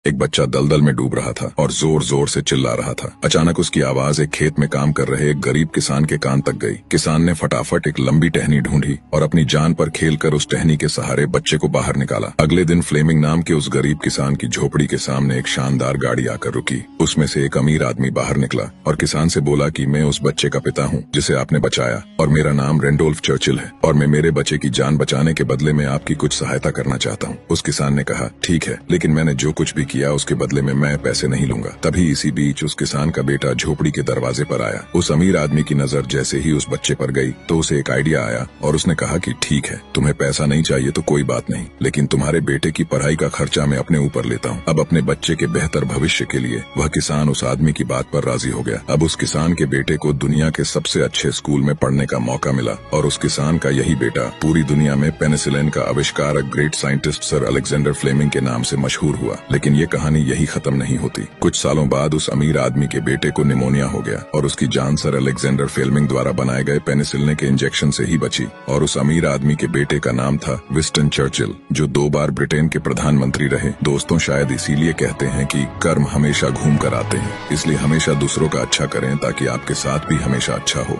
एक बच्चा दलदल में डूब रहा था और जोर जोर से चिल्ला रहा था। अचानक उसकी आवाज एक खेत में काम कर रहे एक गरीब किसान के कान तक गई। किसान ने फटाफट एक लंबी टहनी ढूंढी और अपनी जान पर खेलकर उस टहनी के सहारे बच्चे को बाहर निकाला। अगले दिन फ्लेमिंग नाम के उस गरीब किसान की झोपड़ी के सामने एक शानदार गाड़ी आकर रुकी। उसमें से एक अमीर आदमी बाहर निकला और किसान से बोला कि मैं उस बच्चे का पिता हूँ जिसे आपने बचाया, और मेरा नाम रेंडोल्फ चर्चिल है, और मैं मेरे बच्चे की जान बचाने के बदले में आपकी कुछ सहायता करना चाहता हूँ। उस किसान ने कहा, ठीक है, लेकिन मैंने जो कुछ भी किया उसके बदले में मैं पैसे नहीं लूंगा। तभी इसी बीच उस किसान का बेटा झोपड़ी के दरवाजे पर आया। उस अमीर आदमी की नजर जैसे ही उस बच्चे पर गई तो उसे एक आइडिया आया और उसने कहा कि ठीक है, तुम्हें पैसा नहीं चाहिए तो कोई बात नहीं, लेकिन तुम्हारे बेटे की पढ़ाई का खर्चा मैं अपने ऊपर लेता हूँ। अब अपने बच्चे के बेहतर भविष्य के लिए वह किसान उस आदमी की बात पर राजी हो गया। अब उस किसान के बेटे को दुनिया के सबसे अच्छे स्कूल में पढ़ने का मौका मिला और उस किसान का यही बेटा पूरी दुनिया में पेनिसिलिन का आविष्कारक great scientist sir Alexander Fleming के नाम से मशहूर हुआ। लेकिन ये कहानी यही खत्म नहीं होती। कुछ सालों बाद उस अमीर आदमी के बेटे को निमोनिया हो गया और उसकी जान सर अलेक्जेंडर फ्लेमिंग द्वारा बनाए गए पेनिसिलिन के इंजेक्शन से ही बची। और उस अमीर आदमी के बेटे का नाम था विंस्टन चर्चिल, जो 2 बार ब्रिटेन के प्रधानमंत्री रहे। दोस्तों, शायद इसीलिए कहते हैं कि कर्म हमेशा घूम कर आते हैं, इसलिए हमेशा दूसरों का अच्छा करें ताकि आपके साथ भी हमेशा अच्छा हो।